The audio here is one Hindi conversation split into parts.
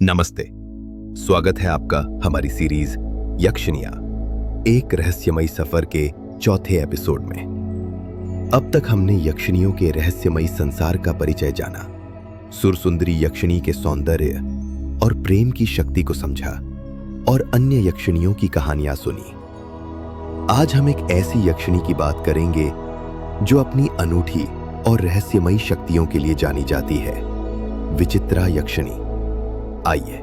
नमस्ते। स्वागत है आपका हमारी सीरीज यक्षिनिया, एक रहस्यमयी सफर के चौथे एपिसोड में। अब तक हमने यक्षिनियों के रहस्यमयी संसार का परिचय जाना, सुरसुंदरी यक्षिनी के सौंदर्य और प्रेम की शक्ति को समझा और अन्य यक्षिनियों की कहानियां सुनी। आज हम एक ऐसी यक्षिनी की बात करेंगे जो अपनी अनूठी और रहस्यमयी शक्तियों के लिए जानी जाती है, विचित्रा यक्षिनी। आइए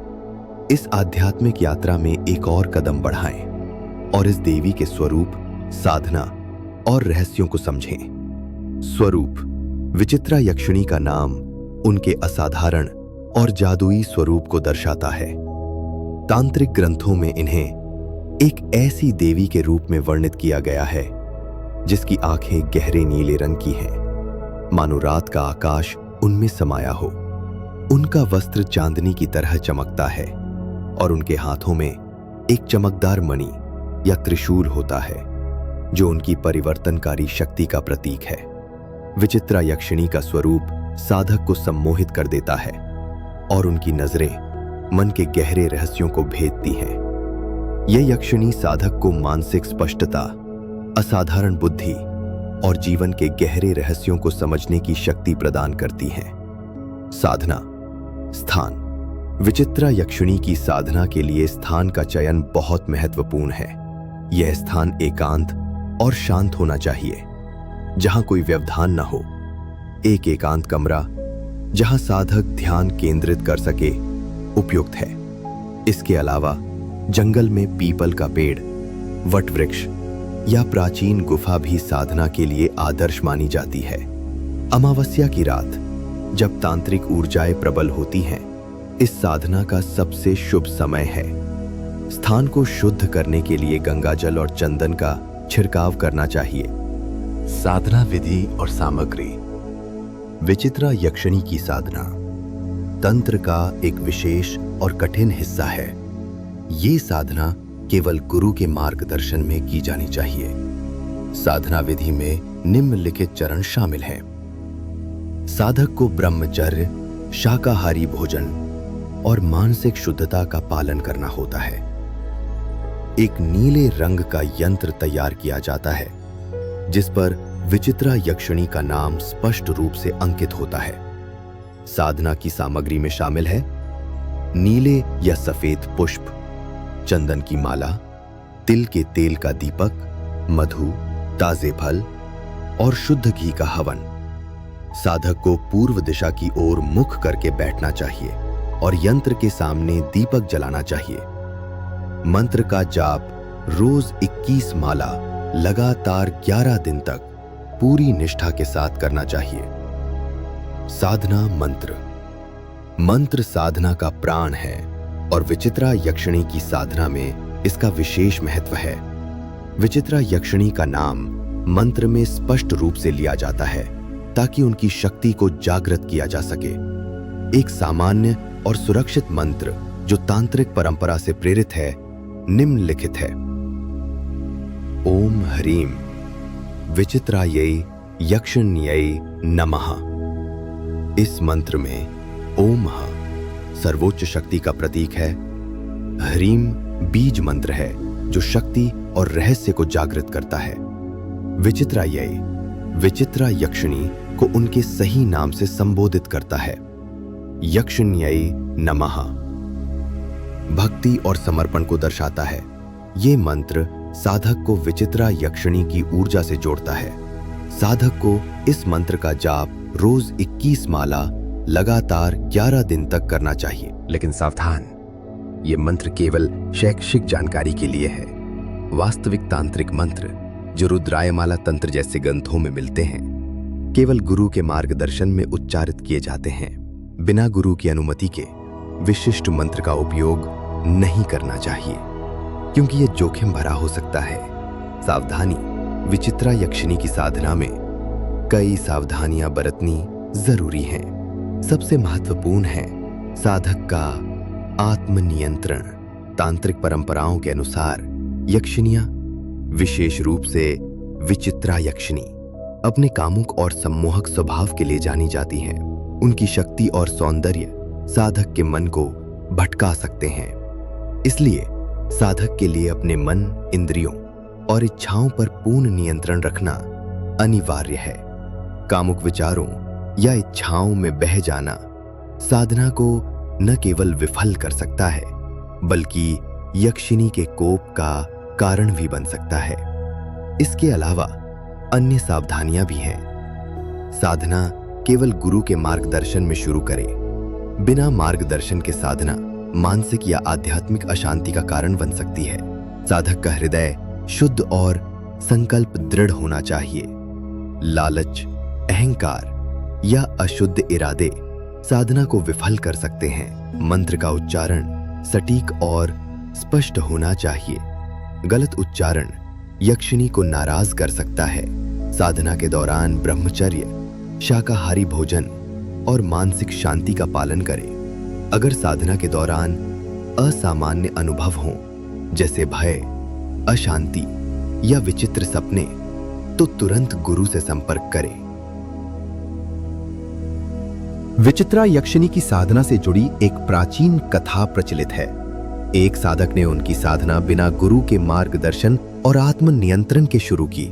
इस आध्यात्मिक यात्रा में एक और कदम बढ़ाएं और इस देवी के स्वरूप, साधना और रहस्यों को समझें। स्वरूप: विचित्रा यक्षिनी का नाम उनके असाधारण और जादुई स्वरूप को दर्शाता है। तांत्रिक ग्रंथों में इन्हें एक ऐसी देवी के रूप में वर्णित किया गया है जिसकी आंखें गहरे नीले रंग की हैं, मानो रात का आकाश उनमें समाया हो। उनका वस्त्र चांदनी की तरह चमकता है और उनके हाथों में एक चमकदार मणि या त्रिशूल होता है जो उनकी परिवर्तनकारी शक्ति का प्रतीक है। विचित्रा यक्षिनी का स्वरूप साधक को सम्मोहित कर देता है और उनकी नजरें मन के गहरे रहस्यों को भेदती हैं। यह यक्षिनी साधक को मानसिक स्पष्टता, असाधारण बुद्धि और जीवन के गहरे रहस्यों को समझने की शक्ति प्रदान करती है। साधना: स्थान: विचित्रा यक्षिनी की साधना के लिए स्थान का चयन बहुत महत्वपूर्ण है। यह स्थान एकांत और शांत होना चाहिए, जहां कोई व्यवधान न हो। एक एकांत कमरा जहां साधक ध्यान केंद्रित कर सके उपयुक्त है। इसके अलावा जंगल में पीपल का पेड़, वट वृक्ष या प्राचीन गुफा भी साधना के लिए आदर्श मानी जाती है। अमावस्या की रात, जब तांत्रिक ऊर्जाएं प्रबल होती हैं, इस साधना का सबसे शुभ समय है। स्थान को शुद्ध करने के लिए गंगाजल और चंदन का छिड़काव करना चाहिए। साधना विधि और सामग्री: विचित्रा यक्षिनी की साधना तंत्र का एक विशेष और कठिन हिस्सा है। ये साधना केवल गुरु के मार्गदर्शन में की जानी चाहिए। साधना विधि में निम्नलिखित चरण शामिल हैं। साधक को ब्रह्मचर्य, शाकाहारी भोजन और मानसिक शुद्धता का पालन करना होता है। एक नीले रंग का यंत्र तैयार किया जाता है जिस पर विचित्रा यक्षिनी का नाम स्पष्ट रूप से अंकित होता है। साधना की सामग्री में शामिल है नीले या सफेद पुष्प, चंदन की माला, तिल के तेल का दीपक, मधु, ताजे फल और शुद्ध घी का हवन। साधक को पूर्व दिशा की ओर मुख करके बैठना चाहिए और यंत्र के सामने दीपक जलाना चाहिए। मंत्र का जाप रोज 21 माला लगातार 11 दिन तक पूरी निष्ठा के साथ करना चाहिए। साधना मंत्र: मंत्र साधना का प्राण है और विचित्रा यक्षिनी की साधना में इसका विशेष महत्व है। विचित्रा यक्षिनी का नाम मंत्र में स्पष्ट रूप से लिया जाता है ताकि उनकी शक्ति को जागृत किया जा सके। एक सामान्य और सुरक्षित मंत्र जो तांत्रिक परंपरा से प्रेरित है निम्नलिखित है: ओम ह्रीं विचित्रायै यक्षिण्यै नमः। इस मंत्र में ओम सर्वोच्च शक्ति का प्रतीक है, ह्रीं बीज मंत्र है जो शक्ति और रहस्य को जागृत करता है। विचित्रायै विचित्रा यक्षिनी को उनके सही नाम से संबोधित करता है। यक्षिण्यै नमः भक्ति और समर्पण को दर्शाता है। ये मंत्र साधक को विचित्रा यक्षिनी की ऊर्जा से जोड़ता है। साधक को इस मंत्र का जाप रोज 21 माला लगातार 11 दिन तक करना चाहिए। लेकिन सावधान, ये मंत्र केवल शैक्षिक जानकारी के लिए है। वास्तविक तांत्रिक मंत्र जो रुद्रायमाला तंत्र जैसे ग्रंथों में मिलते हैं केवल गुरु के मार्गदर्शन में उच्चारित किए जाते हैं। बिना गुरु की अनुमति के विशिष्ट मंत्र का उपयोग नहीं करना चाहिए क्योंकि यह जोखिम भरा हो सकता है। सावधानी: विचित्रा यक्षिनी की साधना में कई सावधानियां बरतनी जरूरी हैं। सबसे महत्वपूर्ण है साधक का आत्मनियंत्रण। तांत्रिक परंपराओं के अनुसार यक्षिनियां, विशेष रूप से विचित्रा यक्षिनी, अपने कामुक और सम्मोहक स्वभाव के लिए जानी जाती हैं। उनकी शक्ति और सौंदर्य साधक के मन को भटका सकते हैं। इसलिए साधक के लिए अपने मन, इंद्रियों और इच्छाओं पर पूर्ण नियंत्रण रखना अनिवार्य है। कामुक विचारों या इच्छाओं में बह जाना साधना को न केवल विफल कर सकता है, बल्कि यक्षिनी के कोप का कारण भी बन सकता है। इसके अलावा अन्य सावधानियां भी हैं। साधना केवल गुरु के मार्गदर्शन में शुरू करें। बिना मार्गदर्शन के साधना मानसिक या आध्यात्मिक अशांति का कारण बन सकती है। साधक का हृदय शुद्ध और संकल्प दृढ़ होना चाहिए। लालच, अहंकार या अशुद्ध इरादे साधना को विफल कर सकते हैं। मंत्र का उच्चारण सटीक और स्पष्ट होना चाहिए। गलत उच्चारण यक्षिनी को नाराज कर सकता है। साधना के दौरान ब्रह्मचर्य, शाकाहारी भोजन और मानसिक शांति का पालन करें। अगर साधना के दौरान असामान्य अनुभव हों, जैसे भय, अशांति या विचित्र सपने, तो तुरंत गुरु से संपर्क करें। विचित्रा यक्षिनी की साधना से जुड़ी एक प्राचीन कथा प्रचलित है। एक साधक ने उनकी साधना बिना गुरु के मार्गदर्शन और आत्म नियंत्रण के शुरू की।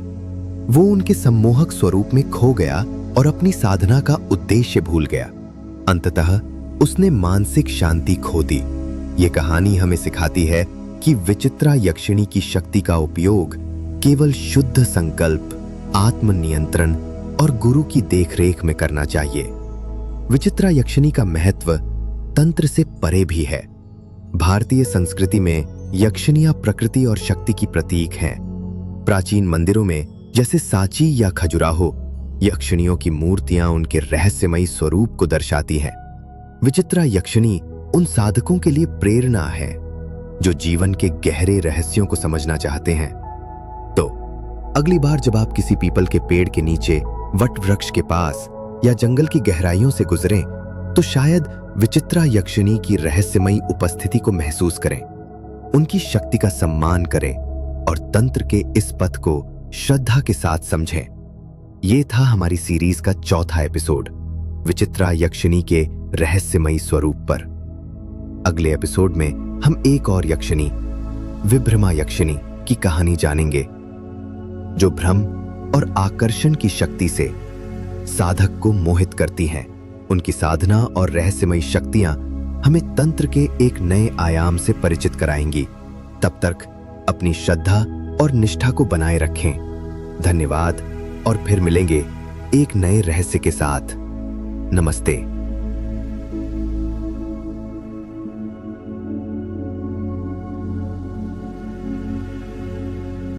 वो उनके सम्मोहक स्वरूप में खो गया और अपनी साधना का उद्देश्य भूल गया। अंततः उसने मानसिक शांति खो दी। ये कहानी हमें सिखाती है कि विचित्रा यक्षिणी की शक्ति का उपयोग केवल शुद्ध संकल्प, आत्म नियंत्रण और गुरु की देखरेख में करना चाहिए। विचित्रा यक्षिणी का महत्व तंत्र से परे भी है। भारतीय संस्कृति में यक्षिनियां प्रकृति और शक्ति की प्रतीक हैं। प्राचीन मंदिरों में जैसे सांची या खजुराहो, यक्षिणियों की मूर्तियां उनके रहस्यमयी स्वरूप को दर्शाती हैं। विचित्रा यक्षिणी उन साधकों के लिए प्रेरणा है जो जीवन के गहरे रहस्यों को समझना चाहते हैं। तो अगली बार जब आप किसी पीपल के पेड़ के नीचे, वट वृक्ष के पास या जंगल की गहराइयों से गुजरें, तो शायद विचित्रा यक्षिणी की रहस्यमयी उपस्थिति को महसूस करें, उनकी शक्ति का सम्मान करें और तंत्र के इस पथ को श्रद्धा के साथ समझें। ये था हमारी सीरीज का चौथा एपिसोड, विचित्रा यक्षिणी के रहस्यमयी स्वरूप पर। अगले एपिसोड में हम एक और यक्षिणी, विभ्रमा यक्षिणी की कहानी जानेंगे, जो भ्रम और आकर्षण की शक्ति से साधक को मोहित करती हैं। उनकी साधना और रहस्यमयी शक्तियां हमें तंत्र के एक नए आयाम से परिचित कराएंगी। तब तक अपनी श्रद्धा और निष्ठा को बनाए रखें। धन्यवाद और फिर मिलेंगे एक नए रहस्य के साथ। नमस्ते।